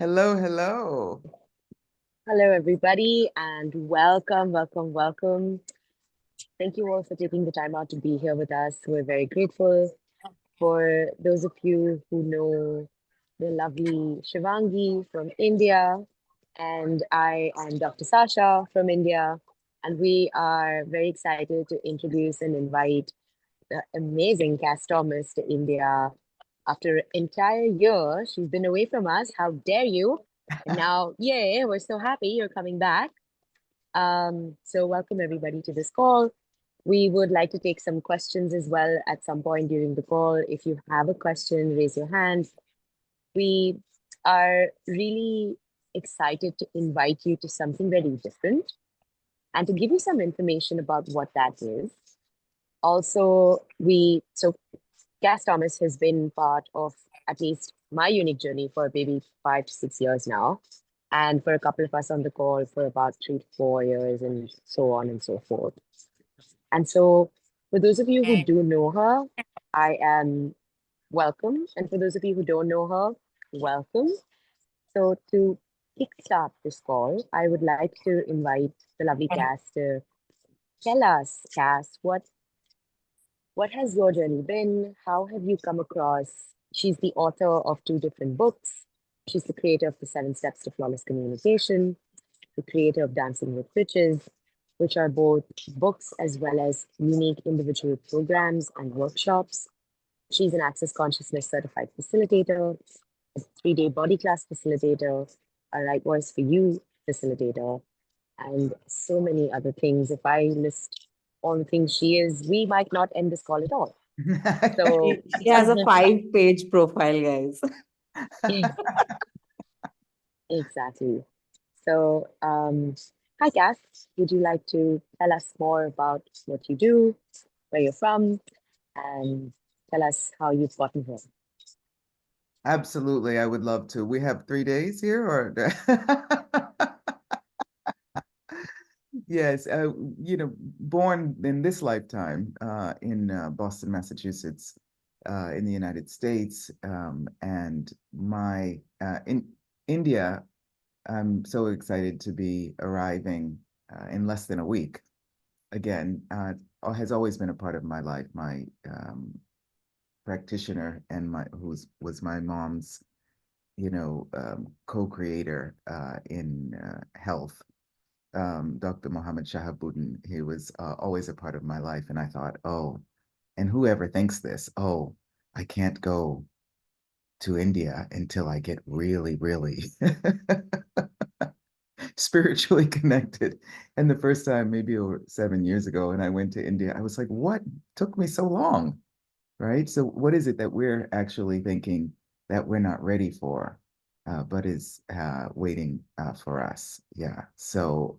Hello, hello. Hello, everybody, and welcome. Thank you all for taking the time out to be here with us. We're very grateful. For those of you who know the lovely Shivangi from India, and I am Dr. Sasha from India, and we are very excited to introduce and invite the amazing Cass Thomas to India. After an entire year, she's been away from us. How dare you? And now, yay, we're so happy you're coming back. So welcome everybody to this call. We would like to take some questions as well at some point during the call. If you have a question, raise your hand. We are really excited to invite you to something very different and to give you some information about what that is. Also, so Cass Thomas has been part of at least my unique journey for maybe 5 to 6 years now, and for a couple of us on the call for about 3 to 4 years, and so on and so forth. And so, for those of you who do know her, I am welcome. And for those of you who don't know her, welcome. So, to kickstart this call, I would like to invite the lovely Cass to tell us, Cass, what has your journey been? How have you come across? She's the author of two different books. She's the creator of the 7 Steps to Flawless Communication, the creator of Dancing with Witches, which are both books as well as unique individual programs and workshops. She's an Access Consciousness certified facilitator, a 3-day body class facilitator, a Right Voice for You facilitator, and so many other things. If I list all the things she is, we might not end this call at all. So, She has a 5-page profile, guys. exactly. So, hi, Cass. Would you like to tell us more about what you do, where you're from, and tell us how you've gotten here? Absolutely, I would love to. We have 3 days here, or yes, born in this lifetime in Boston, Massachusetts, in the United States, and my in India. I'm so excited to be arriving in less than a week. Again, has always been a part of my life. My practitioner and was my mom's, co-creator in health, Dr. Mohammed Shahabuddin. He was always a part of my life, and I thought, oh, and whoever thinks this, oh, I can't go to India until I get really, really spiritually connected. And the first time, maybe over 7 years ago, and I went to India, I was like, what took me so long? Right? So, what is it that we're actually thinking that we're not ready for, but is waiting for us? Yeah. So,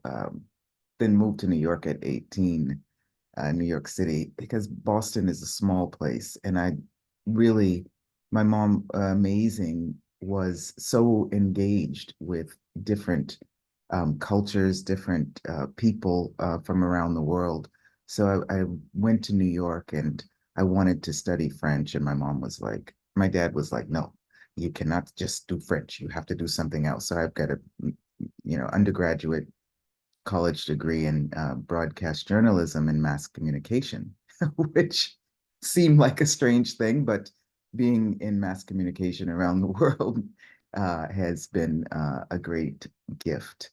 then moved to New York at 18, New York City, because Boston is a small place. And I really, my mom, amazing, was so engaged with different cultures, different people from around the world. So I went to New York and I wanted to study French. And my mom was like, my dad was like, no, you cannot just do French. You have to do something else. So I've got a, undergraduate college degree in broadcast journalism and mass communication, which seemed like a strange thing, but being in mass communication around the world has been a great gift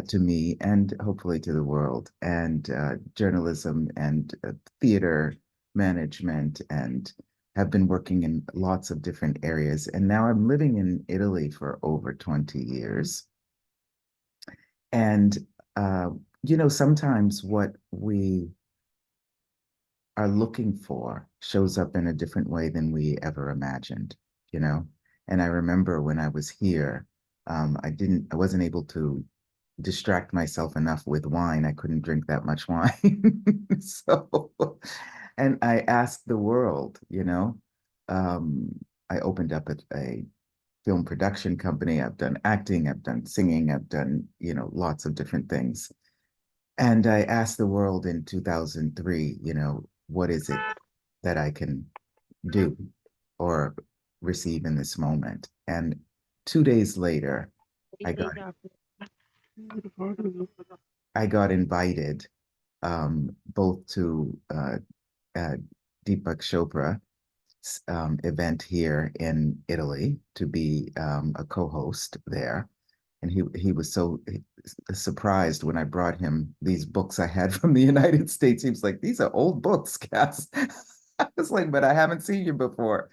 to me and hopefully to the world. And journalism and theater management, and have been working in lots of different areas. And now I'm living in Italy for over 20 years. And, uh, sometimes what we are looking for shows up in a different way than we ever imagined, you know? And I remember when I was here, I wasn't able to distract myself enough with wine. I couldn't drink that much wine. So, and I asked the world, um, I opened up a film production company. I've done acting, I've done singing, I've done, lots of different things. And I asked the world in 2003, what is it that I can do or receive in this moment? And 2 days later, I got invited both to Deepak Chopra event here in Italy to be a co-host there. And he was so surprised when I brought him these books I had from the United States. He was like, "These are old books, Kass." I was like, "But I haven't seen you before."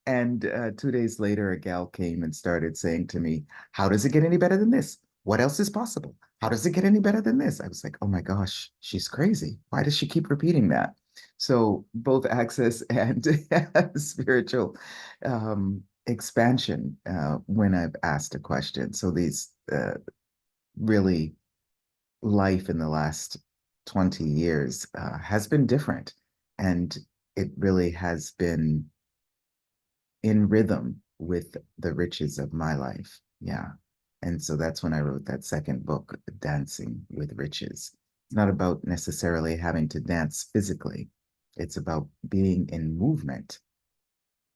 And 2 days later, a gal came and started saying to me, "How does it get any better than this? What else is possible? How does it get any better than this?" I was like, "Oh my gosh, she's crazy. Why does she keep repeating that?" So both access and spiritual expansion when I've asked a question. So these really life in the last 20 years has been different. And it really has been in rhythm with the riches of my life. Yeah. And so that's when I wrote that second book, Dancing with Riches. It's not about necessarily having to dance physically, it's about being in movement,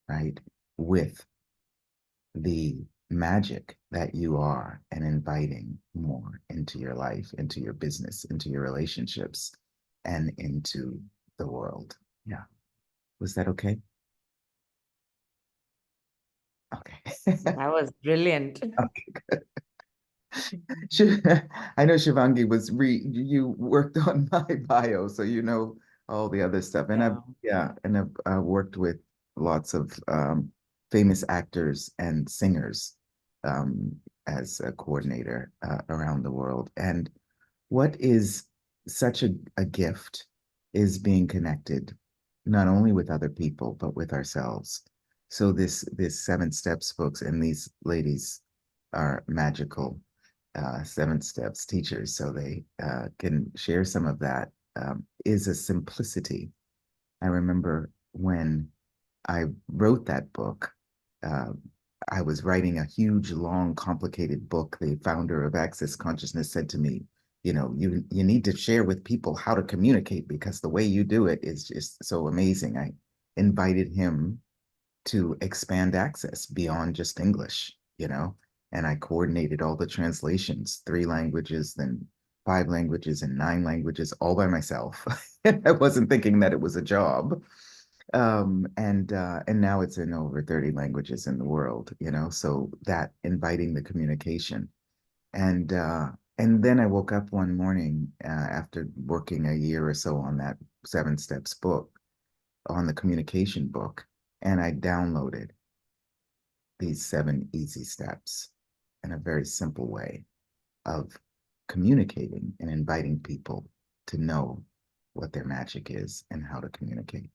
right? With the magic that you are and inviting more into your life, into your business, into your relationships, and into the world. Yeah. Was that okay? Okay. That was brilliant. Okay. I know Shivangi you worked on my bio, so you know all the other stuff. And Yeah. I've worked with lots of famous actors and singers as a coordinator around the world. And what is such a gift is being connected not only with other people, but with ourselves. So this Seven Steps books, and these ladies are magical 7 steps teachers, so they can share some of that, is a simplicity. I remember when I wrote that book, uh, I was writing a huge, long, complicated book. The founder of Access Consciousness said to me, you need to share with people how to communicate because the way you do it is just so amazing. I invited him to expand access beyond just English, and I coordinated all the translations, 3 languages, then 5 languages and 9 languages all by myself. I wasn't thinking that it was a job. And now it's in over 30 languages in the world, so that inviting the communication. And then I woke up one morning after working a year or so on that 7 steps book, on the communication book, and I downloaded these 7 easy steps in a very simple way of communicating and inviting people to know what their magic is and how to communicate.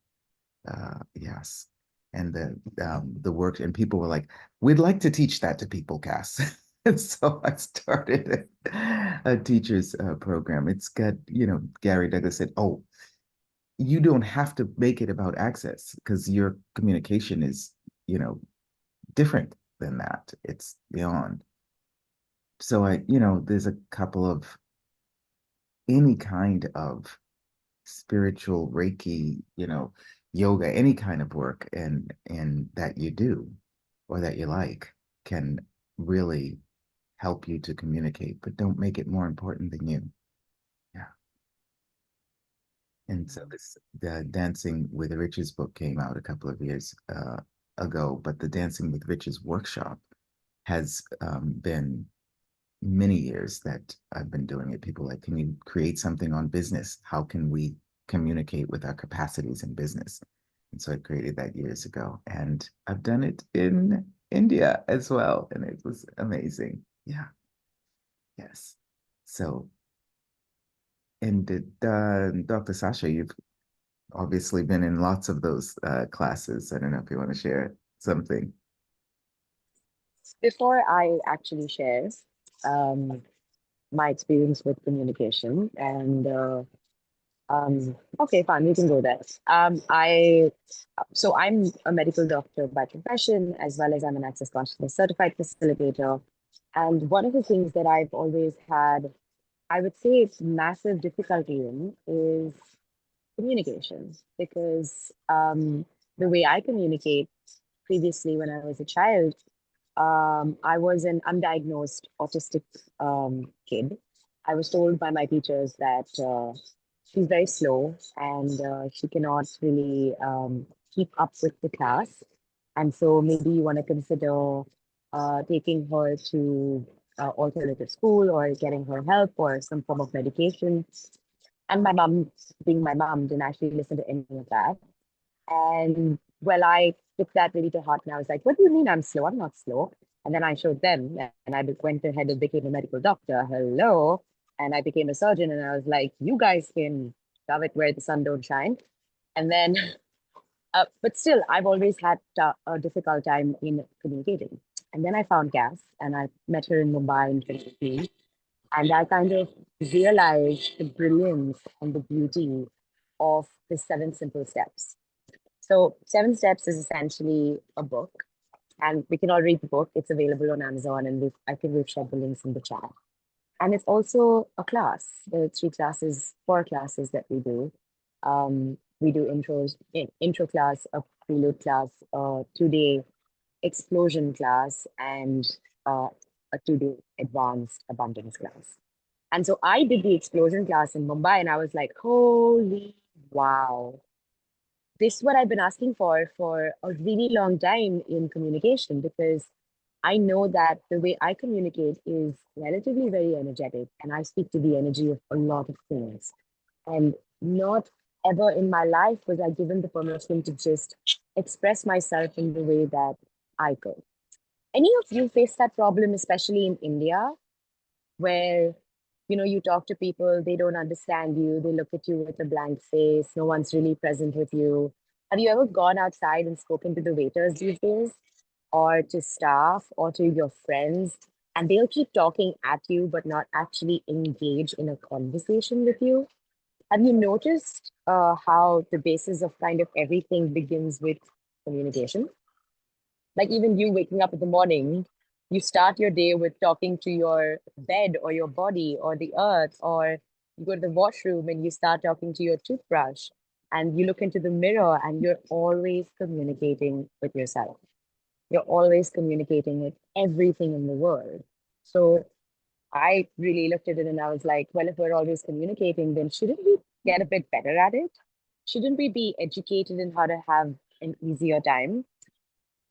Yes. And the work, and people were like, "We'd like to teach that to people, Kass." And so I started a teacher's program. It's got, Gary Douglas said, "Oh, you don't have to make it about access because your communication is, different than that. It's beyond." So there's a couple of any kind of spiritual Reiki, yoga, any kind of work and that you do or that you like can really help you to communicate, but don't make it more important than you. Yeah. And so the Dancing with Riches book came out a couple of years ago, but the Dancing with Riches workshop has been many years that I've been doing it. People like, "Can you create something on business? How can we communicate with our capacities in business?" And so I created that years ago. And I've done it in India as well. And it was amazing. Yeah. Yes. So, and Dr. Sasha, you've obviously been in lots of those classes. I don't know if you want to share something. Before I actually share my experience with communication and okay, fine, we can go there. I'm a medical doctor by profession, as well as I'm an Access Consciousness certified facilitator. And one of the things that I've always had, I would say, it's massive difficulty in is communication, because the way I communicate previously when I was a child I was an undiagnosed autistic kid. I was told by my teachers that she's very slow and she cannot really keep up with the class. And so maybe you want to consider taking her to alternative school or getting her help or some form of medication. And my mom, being my mom, didn't actually listen to any of that. And well, I took that really to heart and I was like, what do you mean I'm slow? I'm not slow. And then I showed them and I went ahead and became a medical doctor. Hello. And I became a surgeon and I was like, you guys can shove it where the sun don't shine. And then, but still, I've always had a difficult time in communicating. And then I found Kass and I met her in Mumbai in 2015. And I kind of realized the brilliance and the beauty of the 7 simple steps. So, Seven Steps is essentially a book, and we can all read the book. It's available on Amazon, and I think we've shared the links in the chat. And it's also a class. There are 3 classes, 4 classes that we do. We do intro class, a prelude class, a 2-day explosion class, and a 2-day advanced abundance class. And so I did the explosion class in Mumbai, and I was like, holy wow, this is what I've been asking for a really long time in communication, because I know that the way I communicate is relatively very energetic and I speak to the energy of a lot of things. And not ever in my life was I given the permission to just express myself in the way that I could. Any of you face that problem, especially in India, where you talk to people, they don't understand you, they look at you with a blank face, no one's really present with you. Have you ever gone outside and spoken to the waiters these days, or to staff, or to your friends, and they'll keep talking at you but not actually engage in a conversation with you? Have you noticed how the basis of kind of everything begins with communication? Like even you waking up in the morning, you start your day with talking to your bed or your body or the earth, or you go to the washroom and you start talking to your toothbrush, and you look into the mirror and you're always communicating with yourself. You're always communicating with everything in the world. So I really looked at it and I was like, well, if we're always communicating, then shouldn't we get a bit better at it? Shouldn't we be educated in how to have an easier time?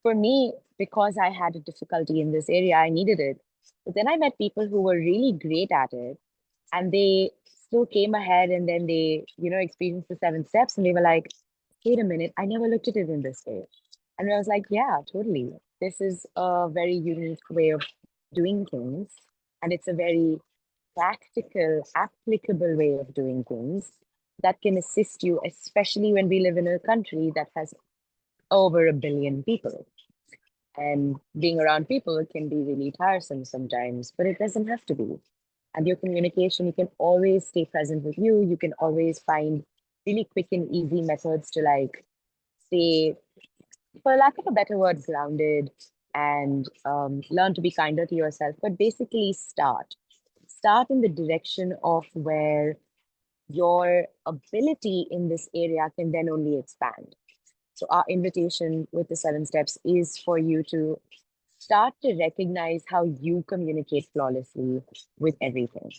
For me, because I had a difficulty in this area, I needed it. But then I met people who were really great at it, and they still came ahead, and then they, experienced the 7 steps and they were like, wait a minute, I never looked at it in this way. And I was like, yeah, totally. This is a very unique way of doing things. And it's a very practical, applicable way of doing things that can assist you, especially when we live in a country that has over 1 billion people. And being around people can be really tiresome sometimes, but it doesn't have to be. And your communication, you can always stay present with you. You can always find really quick and easy methods to stay, for lack of a better word, grounded, and learn to be kinder to yourself. But basically, start in the direction of where your ability in this area can then only expand. So our invitation with the 7 steps is for you to start to recognize how you communicate flawlessly with everything.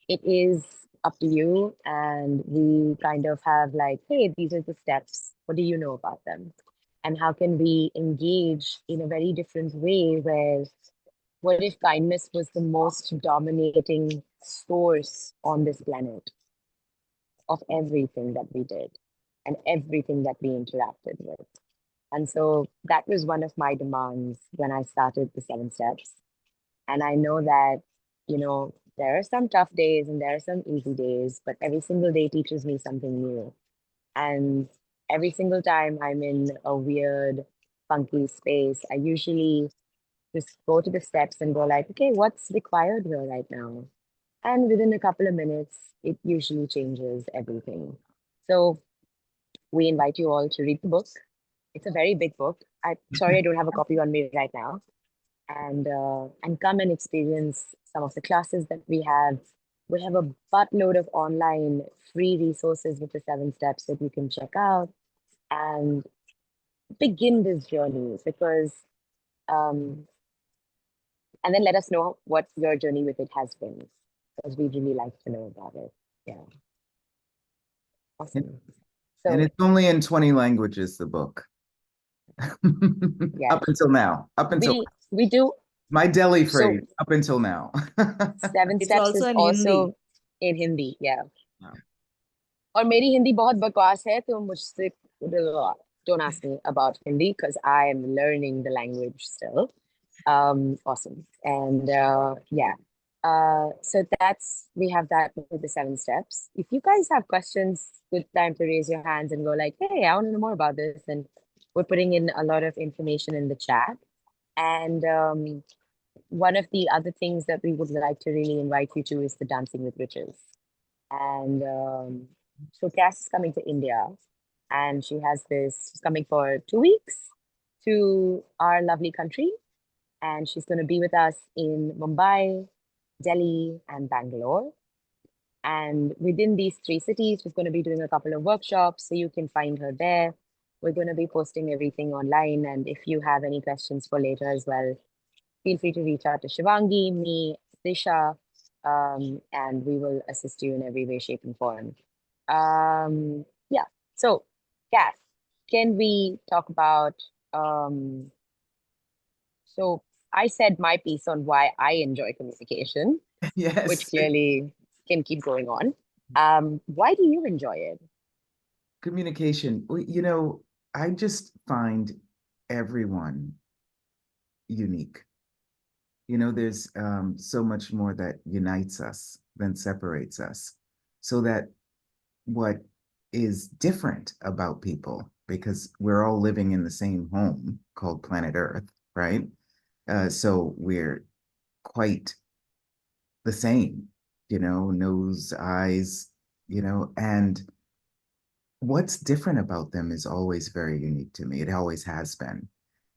It is up to you, and we kind of have like, hey, these are the steps. What do you know about them? And how can we engage in a very different way, where what if kindness was the most dominating source on this planet of everything that we did and everything that we interacted with? And so that was one of my demands when I started the 7 steps. And I know that, there are some tough days and there are some easy days, but every single day teaches me something new. And every single time I'm in a weird, funky space, I usually just go to the steps and go like, okay, what's required here right now? And within a couple of minutes, it usually changes everything. So we invite you all to read the book. It's a very big book. I'm sorry I don't have a copy on me right now. And come and experience some of the classes that we have. We have a buttload of online free resources with the 7 steps that you can check out and begin this journey, because And then let us know what your journey with it has been, because we'd really like to know about it. Yeah. Awesome. And So it's only in 20 languages, the book. yeah, Up until now. Up until we do. my Delhi So phrase, up until now. 7 It's steps also is in also Hindi. in Hindi. Yeah. Wow. और मेरी हिंदी बहुत बकवास है तो मुझसे don't ask me about Hindi because I am learning the language still. Awesome. And yeah. So we have that with the 7 steps. If you guys have questions, good time to raise your hands and go like, hey, I want to know more about this. And we're putting in a lot of information in the chat. And one of the other things that we would like to really invite you to is the Dancing with Witches. And so Kass is coming to India, and she's coming for 2 weeks to our lovely country. And she's going to be with us in Mumbai, Delhi, and Bangalore. And within these 3 cities, she's going to be doing a couple of workshops, so you can find her there. We're going to be posting everything online. And if you have any questions for later as well, feel free to reach out to Shivangi, me, Disha, and we will assist you in every way, shape, and form. Yeah. So, Kath, can we talk about? So, I said my piece on why I enjoy communication, which Yes. clearly can keep going on. Why do you enjoy it? Communication. Well, you know, I just find everyone unique. You know, there's so much more that unites us than separates us. So that what is different about people, because we're all living in the same home called planet Earth, right? So we're quite the same, you know, nose, eyes, you know, and what's different about them is always very unique to me. It always has been.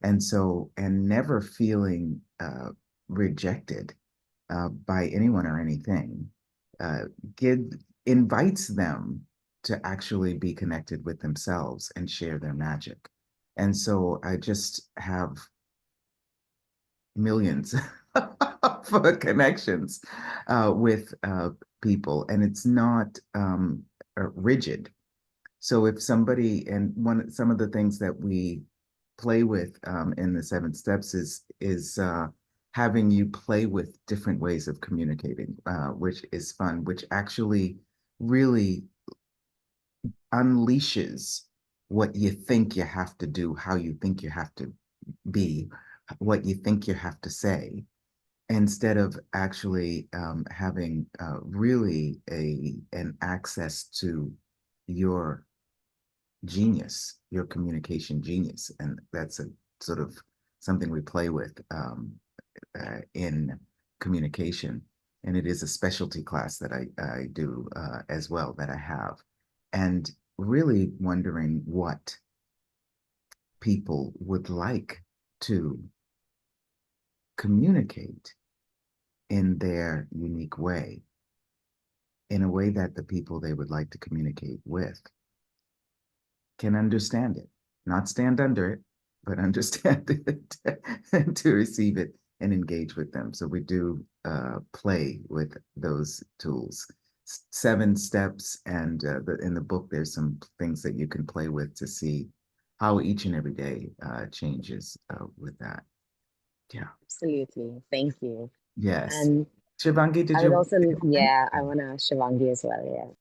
And so, and never feeling rejected by anyone or anything, uh, give, invites them to actually be connected with themselves and share their magic. And so I just have millions of connections with people, and it's not rigid. So if somebody, and some of the things that we play with in the 7 steps is having you play with different ways of communicating, which is fun, which actually really unleashes what you think you have to do, how you think you have to be, what you think you have to say, instead of actually having really an access to your genius, your communication genius. And that's a sort of something we play with in communication. And it is a specialty class that I do as well, that I have. And really wondering what people would like to communicate in their unique way, in a way that the people they would like to communicate with can understand it, not stand under it, but understand it and to receive it and engage with them. So we do play with those tools. 7 steps, and in the book, there's some things that you can play with to see how each and every day changes with that. Yeah. Absolutely. Thank you. Yes. And Shivangi, did I would you? also, yeah, I want to ask Shivangi as well. Yeah.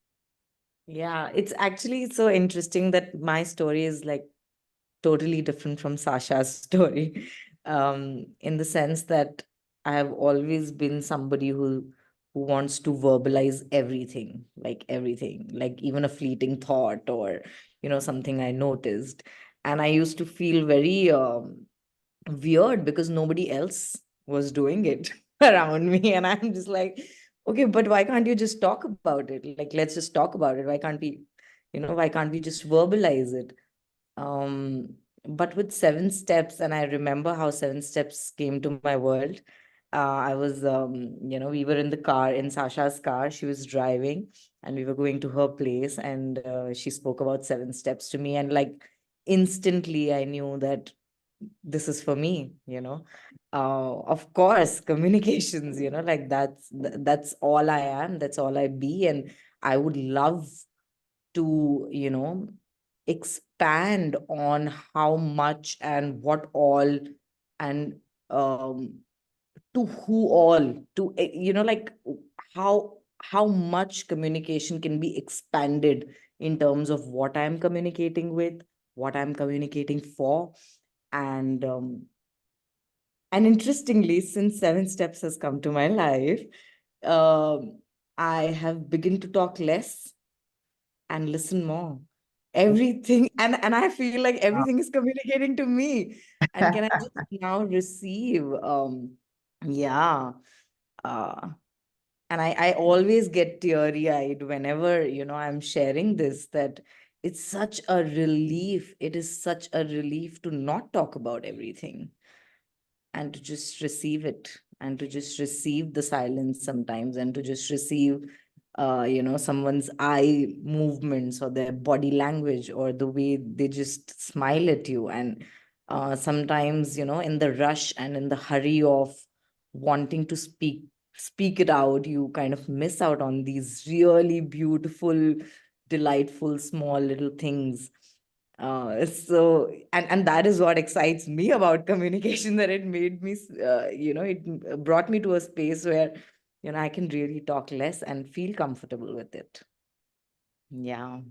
Yeah, it's actually so interesting that my story is like totally different from Sasha's story, in the sense that I have always been somebody who wants to verbalize everything, like even a fleeting thought or something I noticed, and I used to feel very weird because nobody else was doing it around me, and I'm just like, okay, but why can't you just talk about it? Like, let's just talk about it. Why can't we just verbalize it? um but with 7 steps, and I remember how 7 steps came to my world. I was we were in the car, in Sasha's car. She was driving and we were going to her place, and she spoke about 7 steps to me, and like instantly I knew that this is for me, of course, communications, like that's all I am, that's all I be. And I would love to, expand on how much and what all, and um to who all, to like how much communication can be expanded in terms of what I'm communicating with, what I'm communicating for. And interestingly, since Seven Steps has come to my life, um, I have begun to talk less and listen more. Everything, and I feel like Wow. everything is communicating to me. And can I just now receive? Yeah. Uh, and I always get teary-eyed whenever, I'm sharing this, that it's such a relief. It is such a relief to not talk about everything and to just receive it, and to just receive the silence sometimes, and to just receive someone's eye movements or their body language or the way they just smile at you. And sometimes, in the rush and in the hurry of wanting to speak it out, you kind of miss out on these really beautiful, delightful, small little things. And that is what excites me about communication, that it made me, it brought me to a space where, I can really talk less and feel comfortable with it. Yeah.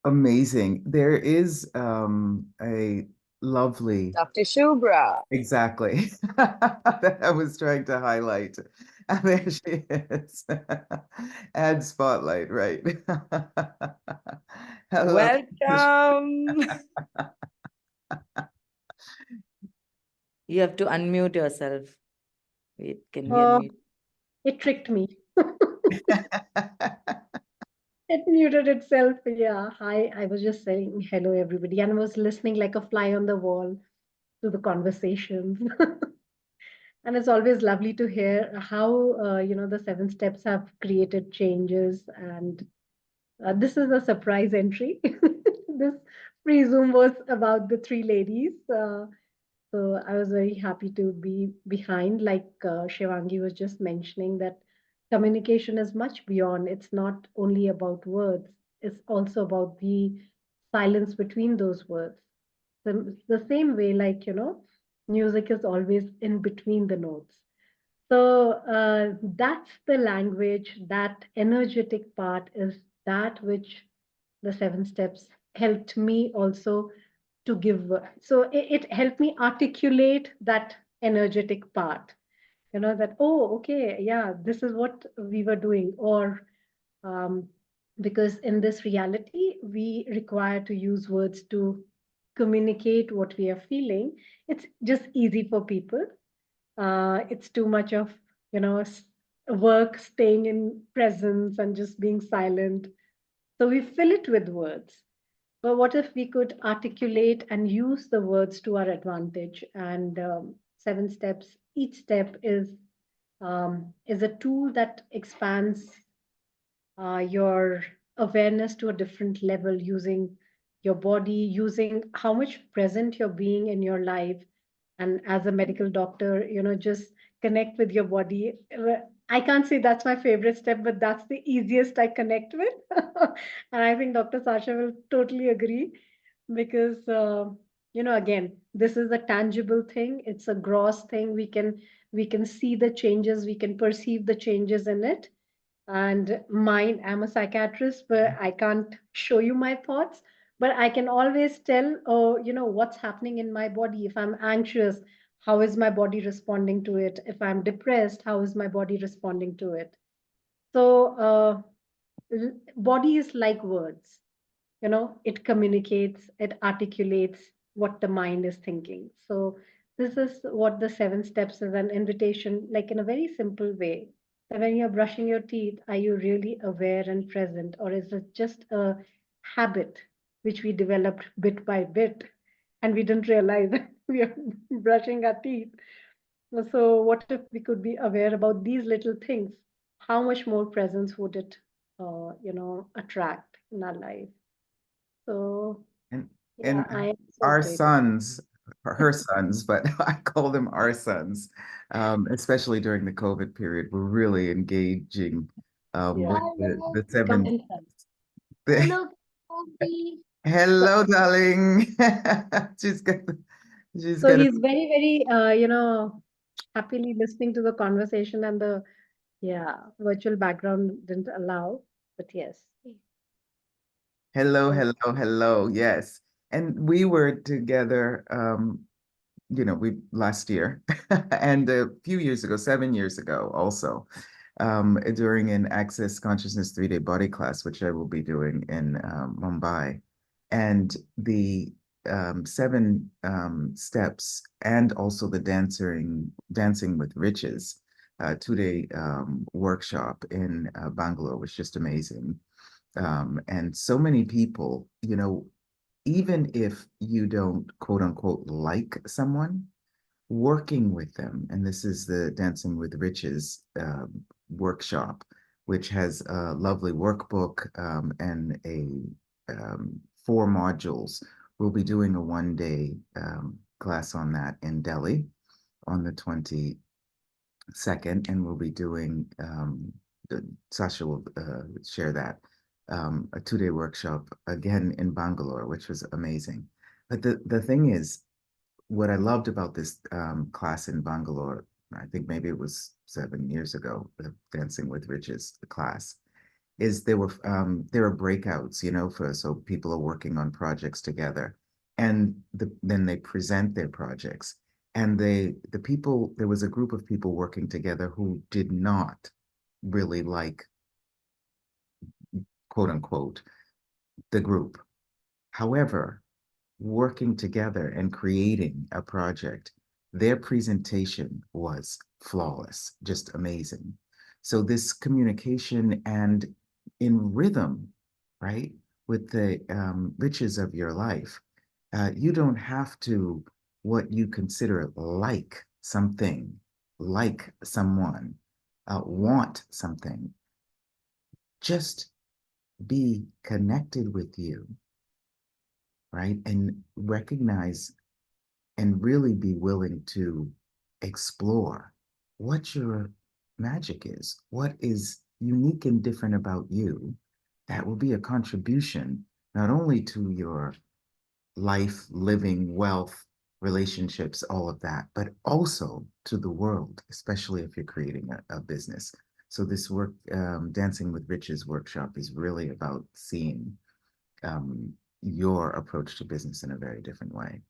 Amazing. There is a lovely, Dr. Shubra. exactly, that I was trying to highlight. And there she is. Add spotlight, right? Hello. Welcome. You have to unmute yourself. Wait, can we Oh, unmute? it tricked me. It muted itself. Yeah. Hi. I was just saying hello, everybody, and I was listening like a fly on the wall to the conversations. And it's always lovely to hear how the seven steps have created changes. And this is a surprise entry. This free Zoom was about the three ladies. So I was very happy to be behind, like Shivangi was just mentioning, that communication is much beyond. It's not only about words, it's also about the silence between those words. The same way, like, music is always in between the notes. So that's the language, that energetic part is that which the seven steps helped me also to give. So it helped me articulate that energetic part, that, oh, okay, yeah, this is what we were doing. Or um, because in this reality, we require to use words to communicate what we are feeling. It's just easy for people. It's too much of, you know, s- work, staying in presence and just being silent. So we fill it with words. But what if we could articulate and use the words to our advantage? And seven steps, each step is a tool that expands your awareness to a different level, using your body, using how much present you're being in your life. And as a medical doctor, just connect with your body. I can't say that's my favorite step, but that's the easiest I connect with. And I think Dr. Sasha will totally agree, because again, this is a tangible thing, it's a gross thing. We can see the changes, we can perceive the changes in it. And mine, I'm a psychiatrist, but I can't show you my thoughts, but I can always tell, oh, what's happening in my body. If I'm anxious, how is my body responding to it? If I'm depressed, how is my body responding to it? So body is like words. It communicates, it articulates what the mind is thinking. So this is what the seven steps is, an invitation, like in a very simple way, that when you're brushing your teeth, are you really aware and present, or is it just a habit which we developed bit by bit and we didn't realize that we are brushing our teeth? So what if we could be aware about these little things? How much more presence would it attract in our life? So And yeah, and I am so our grateful. sons her sons, but I call them our sons, especially during the COVID period. We're really engaging with Hello, the seven. come in. The, Hello, Kathy. hello, darling. she's got she's So got a he's very, very, happily listening to the conversation and the, yeah, virtual background didn't allow, but yes. hello, So, hello, hello. Yes. And we were together we last year and a few years ago, 7 years ago, also during an Access Consciousness 3-day body class, which I will be doing in Mumbai. And the seven steps and also the Dancing with Riches 2-day workshop in Bangalore was just amazing. And so many people, even if you don't quote unquote like someone, working with them, and this is the Dancing with Riches workshop, which has a lovely workbook and a 4 modules. We'll be doing a 1-day class on that in Delhi on the 22nd, and we'll be doing, Sasha will share that, a 2-day workshop again in Bangalore, which was amazing. But the thing is, what I loved about this class in Bangalore, I think maybe it was 7 years ago, the Dancing with Riches class, is there are breakouts, so people are working on projects together, and then they present their projects, and the people, there was a group of people working together who did not really like, quote unquote, the group. However, working together and creating a project, their presentation was flawless, just amazing. So this communication and in rhythm, right, with the riches of your life, you don't have to what you consider like something, like someone, want something. Just be connected with you, right? And recognize and really be willing to explore what your magic is, what is unique and different about you that will be a contribution not only to your life, living, wealth, relationships, all of that, but also to the world, especially if you're creating a business. So this Dancing with Riches workshop is really about seeing um, your approach to business in a very different way.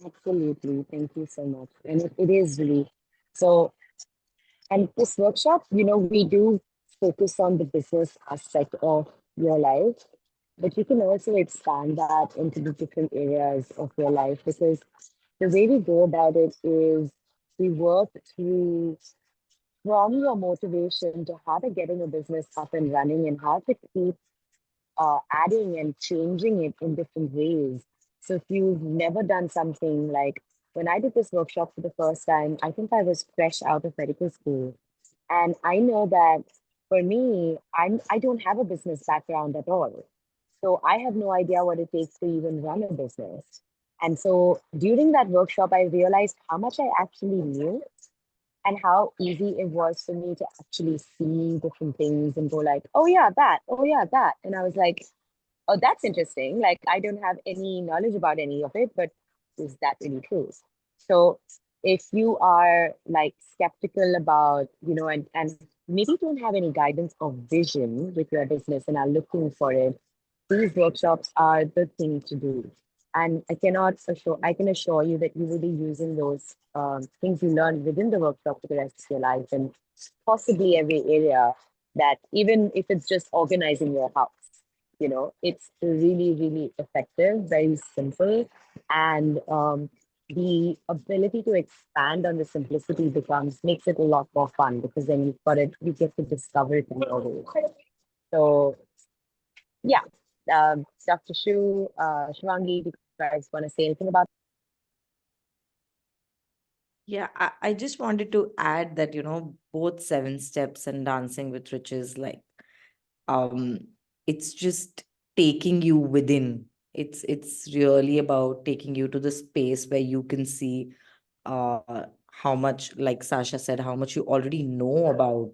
Absolutely. Thank you so much. And it is really so. And this workshop, we do focus on the business aspect of your life, but you can also expand that into the different areas of your life, because the way we go about it is we work through from your motivation to how to getting a business up and running and how to keep adding and changing it in different ways. So if you've never done something like when I did this workshop for the first time, I think I was fresh out of medical school. And I know that for me, I don't have a business background at all. So I have no idea what it takes to even run a business. And so during that workshop, I realized how much I actually knew and how easy it was for me to actually see different things and go like, oh yeah, that, oh yeah, that. And I was like, oh, that's interesting. Like, I don't have any knowledge about any of it, but is that really true? So, if you are like skeptical about, and maybe don't have any guidance or vision with your business and are looking for it, these workshops are the thing to do. And I can assure you that you will be using those things you learn within the workshop for the rest of your life and possibly every area that, even if it's just organizing your house, it's really, really effective, very simple. And the ability to expand on the simplicity makes it a lot more fun because then you get to discover it in your way. So yeah, Dr. Shivangi, do you guys want to say anything about? Yeah, I just wanted to add that, both 7 steps and Dancing with Riches, like, um, it's just taking you within. It's really about taking you to the space where you can see how much, like Sasha said, how much you already know about,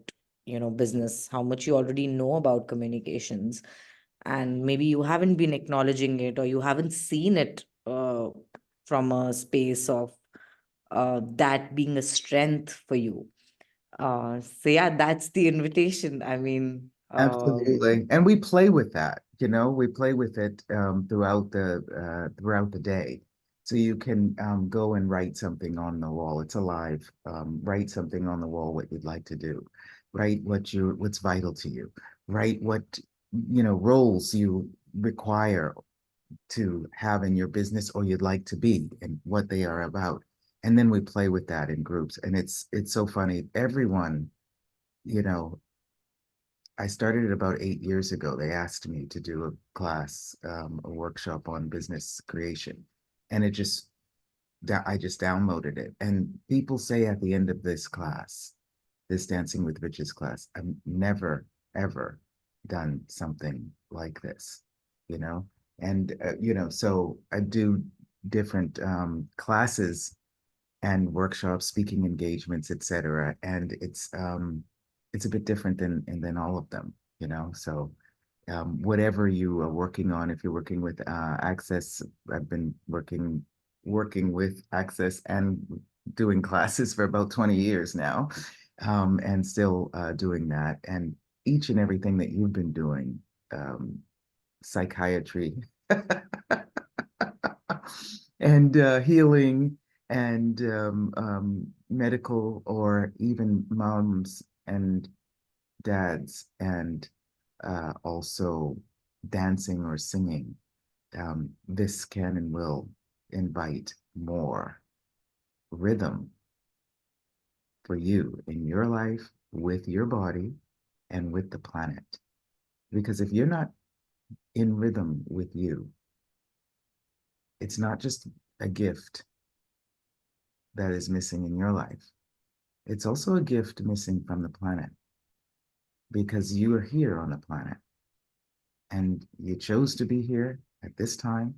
business, how much you already know about communications, and maybe you haven't been acknowledging it, or you haven't seen it from a space of that being a strength for you. So yeah, that's the invitation. I mean, Absolutely. And we play with that, we play with it throughout the day. So you can go and write something on the wall. It's alive. Write something on the wall, what you'd like to do. Write what's vital to you. Write what, roles you require to have in your business or you'd like to be and what they are about. And then we play with that in groups. And it's so funny. Everyone, you know, I started it about 8 years ago. They asked me to do a class, a workshop on business creation, and I just downloaded it. And people say at the end of this class, this Dancing with Riches class, I've never ever done something like this, you know. And so I do different classes and workshops, speaking engagements, etc. And it's a bit different than all of them, So whatever you are working on, if you're working with Access, I've been working with Access and doing classes for about 20 years now, and still doing that. And each and everything that you've been doing, psychiatry and healing and medical, or even moms and dads, and also dancing or singing. This can and will invite more rhythm for you in your life, with your body, and with the planet. Because if you're not in rhythm with you, it's not just a gift that is missing in your life. It's also a gift missing from the planet, because you are here on the planet and you chose to be here at this time,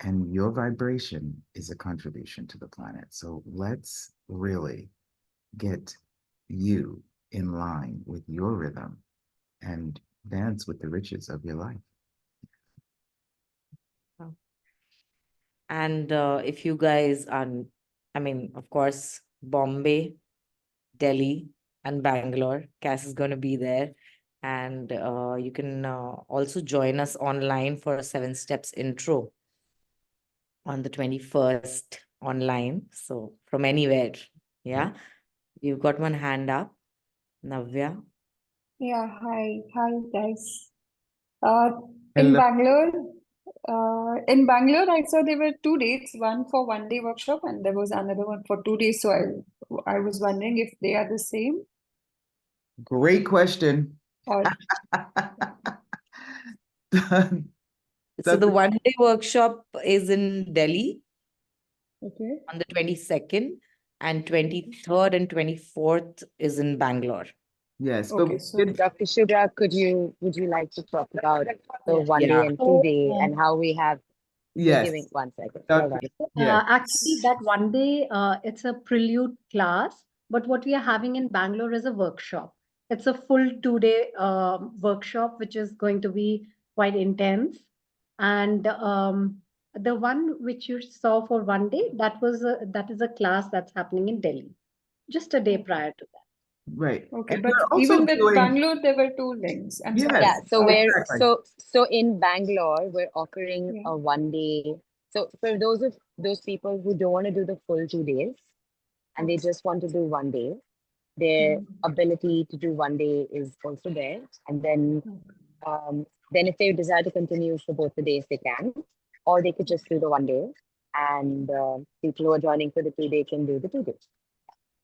and your vibration is a contribution to the planet. So let's really get you in line with your rhythm and dance with the riches of your life. and if you guys are, I mean, of course, Bombay, Delhi, and Bangalore, Cass is going to be there. And you can also join us online for a 7 steps intro on the 21st online. So from anywhere. Yeah. You've got one hand up, Navya. Yeah, hi guys. Uh, in Hello. Bangalore, I saw there were 2 dates, one for 1 day workshop, and there was another one for 2 days. So I was wondering if they are the same Great question. or So the 1 day workshop is in Delhi okay. on the 22nd, and 23rd and 24th is in Bangalore. Yes, but Okay, we so did, Dr. Shubhra, would you like to talk about the Yes. 1 day Yeah. and So, 2 day and how we have, just give me yes, 1 second. Hold Dr. on. Yes, actually, that 1 day, it's a prelude class, but what we are having in Bangalore is a workshop. It's a full 2 day workshop, which is going to be quite intense. And the one which you saw for 1 day, that is a class that's happening in Delhi, just a day prior to that. right. okay, And but we're also even with doing, Bangalore, there were 2 links. I'm sorry. Yeah, yes, so exactly. so in Bangalore, we're offering Yeah. a 1 day. So for those people who don't want to do the full 2 days and they just want to do 1 day, their Mhm. ability to do 1 day is also there. And then if they desire to continue for both the days, they can, or they could just do the 1 day. And people who are joining for the 2 day can do the 2 days.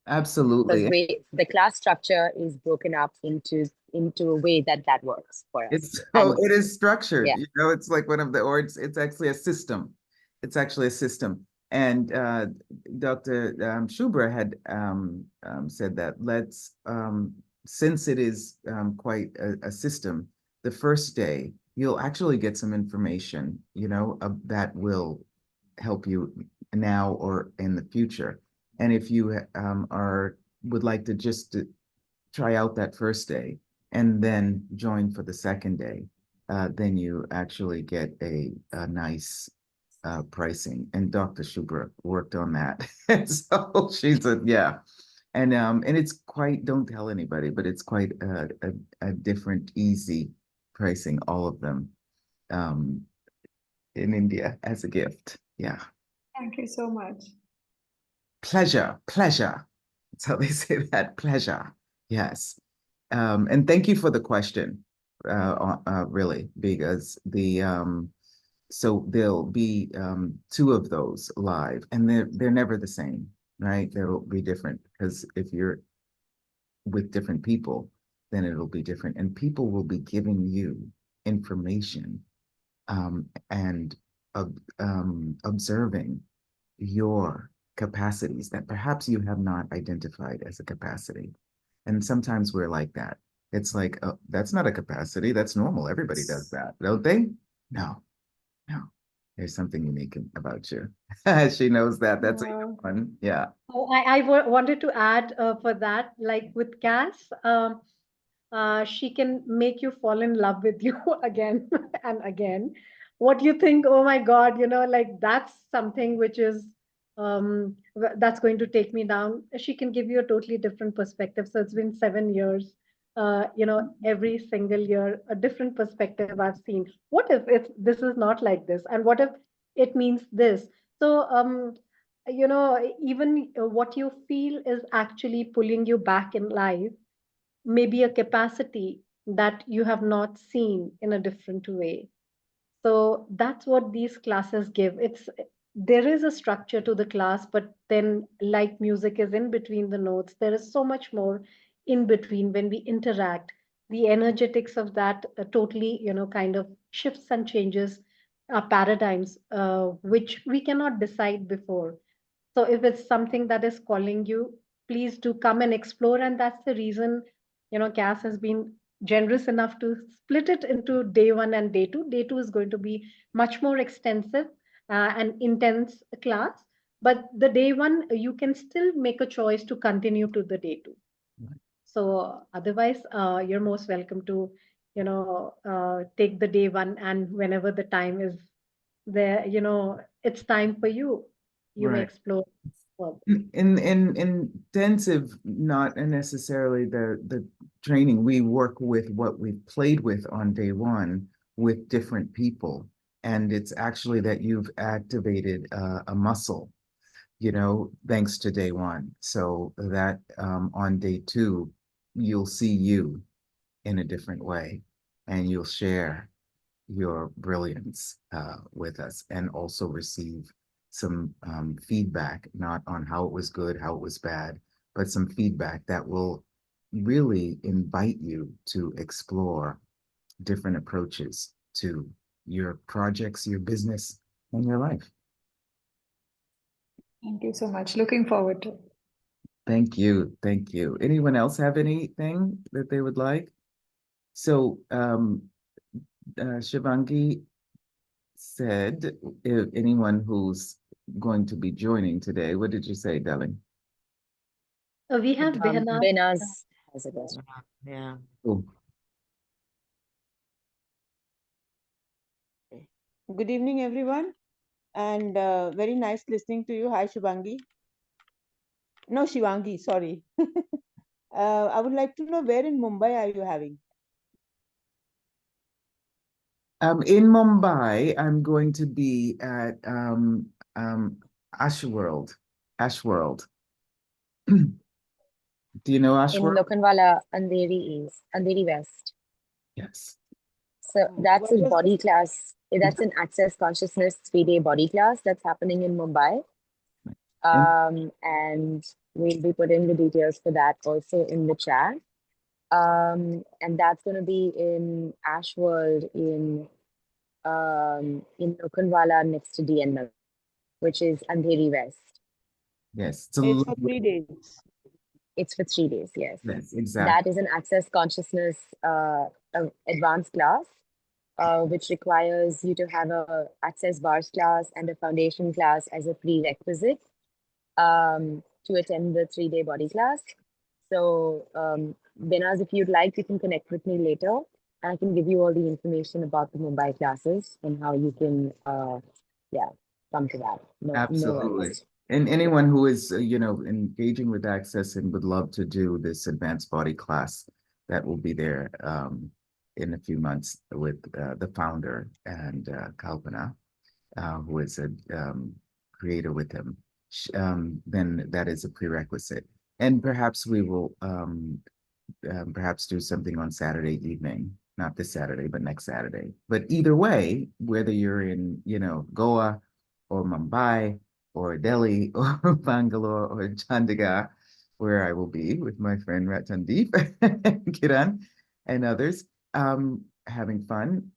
Because Absolutely. the class structure is broken up into a way that works for us. It's And it is structured, yeah, it's like one of the, or it's actually a system. It's actually a system. And Dr. Shubra had said that since it is quite a system, the first day, you'll actually get some information, you know, that will help you now or in the future. And if you would like to just try out that first day and then join for the second day, then you actually get a nice pricing. And Dr. Schubert worked on that. So she's yeah. And it's quite, don't tell anybody, but it's quite a different, easy pricing, all of them in India as a gift. Yeah. Thank you so much. Pleasure, pleasure. That's how they say that, pleasure. Yes. And thank you for the question, really, because so there'll be two of those live, and they're never the same, right? They'll be different because if you're with different people, then it'll be different, and people will be giving you information and observing your capacities that perhaps you have not identified as a capacity. And sometimes we're like that. It's like, oh, that's not a capacity. That's normal. Everybody does that, don't they? No, no. There's something unique about you. She knows that. That's a Wow. one. Yeah. Oh, wanted to add for that, like with Cass, she can make you fall in love with you again and again. What you think, oh my God, like that's something which is that's going to take me down. She can give you a totally different perspective. So it's been 7 years. Every single year, a different perspective I've seen. What if this is not like this? And what if it means this? So even what you feel is actually pulling you back in life, maybe a capacity that you have not seen in a different way. So that's what these classes give. There is a structure to the class, but then like music is in between the notes, there is so much more in between when we interact. The energetics of that totally, kind of shifts and changes our paradigms, which we cannot decide before. So if it's something that is calling you, please do come and explore. And that's the reason, Cass has been generous enough to split it into day one and day two. Day two is going to be much more extensive and intense class. But the day one, you can still make a choice to continue to the day two. So otherwise, you're most welcome to, take the day one, and whenever the time is there, it's time for you. You may Right. explore further. In intensive, not necessarily the training, we work with what we played with on day one with different people. And it's actually that you've activated a muscle, thanks to day one. So that on day two, you'll see you in a different way, and you'll share your brilliance with us, and also receive some feedback, not on how it was good, how it was bad, but some feedback that will really invite you to explore different approaches to your projects, your business, and your life. Thank you so much. Looking forward to it. Thank you. Thank you. Anyone else have anything that they would like? So Shivangi said, if anyone who's going to be joining today, what did you say, darling? We have Behna. Bena's has a question. Yeah. Oh, Good evening, everyone, and very nice listening to you. Hi, Shivangi. No, Shivangi, sorry. I would like to know, where in Mumbai are you having? in Mumbai, I'm going to be at Ashworld. Ashworld. Do you know In Ashworld? Lokhandwala, Andheri East, Andheri West. Yes. So that's What a was body class. That's an Access Consciousness 3-day body class that's happening in Mumbai. And we'll be putting the details for that also in the chat. And that's going to be in Ashworld in Lokhandwala next to DN, which is Andheri West. Yes. It's for 3 days. It's for 3 days, yes. Yes, exactly. That is an Access Consciousness an advanced class, which requires you to have a access bars class and a foundation class as a prerequisite to attend the 3-day body class. So, Benaz, if you'd like, you can connect with me later. I can give you all the information about the Mumbai classes and how you can, come to that. No Absolutely. worries. And anyone who is, engaging with Access and would love to do this advanced body class, that will be there in a few months with the founder and Kalpana, who is a creator with him. Then that is a prerequisite. And perhaps we will perhaps do something on Saturday evening, not this Saturday, but next Saturday. But either way, whether you're in, Goa or Mumbai or Delhi or Bangalore or Chandigarh, where I will be with my friend Ratandeep, Kiran, and others, having fun.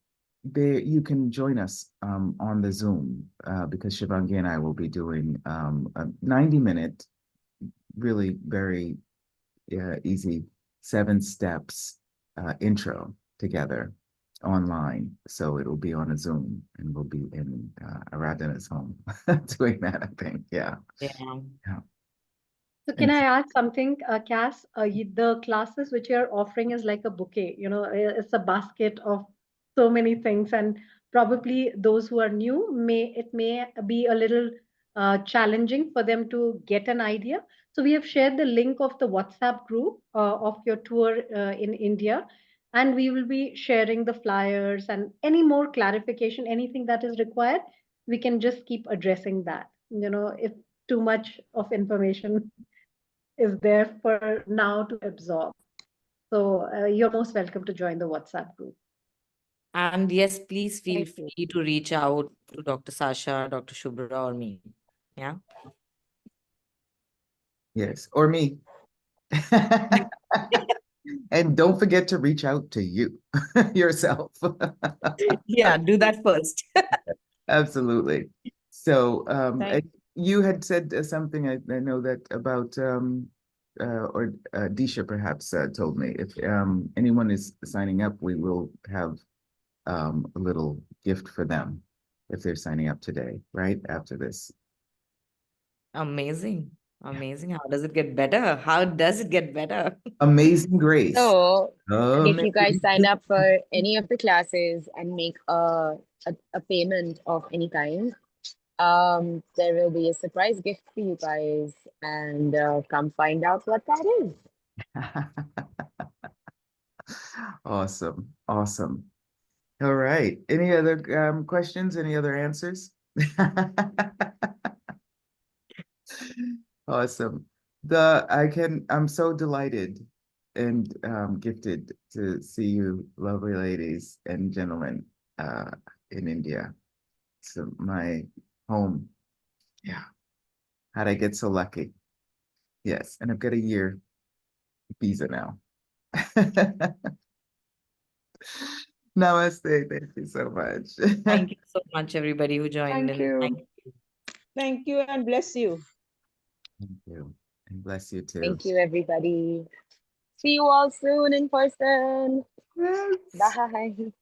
There, you can join us on the Zoom because Shivangi and I will be doing a 90-minute, really very easy 7 steps intro together online. So it'll be on a Zoom and we'll be in Aradhana's home doing that, I think. Yeah. Yeah. So can I add something, Cass? The classes which you're offering is like a bouquet, it's a basket of so many things, and probably those who are new may be a little challenging for them to get an idea. So we have shared the link of the WhatsApp group of your tour in India, and we will be sharing the flyers and any more clarification, anything that is required, we can just keep addressing that. If too much of information is there for now to absorb. So you're most welcome to join the WhatsApp group. And yes, please feel Thank you. free to reach out to Dr. Sasha, Dr. Shubhra, or me. Yeah. Yes, or me. And don't forget to reach out to you yourself. Yeah, do that first. Absolutely. So Thank you had said something, I know that about or Disha perhaps told me, if anyone is signing up, we will have a little gift for them if they're signing up today, right after this. Amazing. Amazing. How does it get better? How does it get better? Amazing Grace. So, if you guys sign Amazing. up for any of the classes and make a payment of any kind, there will be a surprise gift for you guys, and come find out what that is. Awesome. Awesome. All right. Any other questions? Any other answers? Awesome. I'm so delighted and gifted to see you, lovely ladies and gentlemen, in India. So my home. Yeah. How'd I get so lucky? Yes, and I've got a year visa now. Namaste. Thank you so much. Thank you so much, everybody who joined Thank in. you. Thank you and bless you. Thank you. And bless you too. Thank you, everybody. See you all soon in person. Yes. Bye.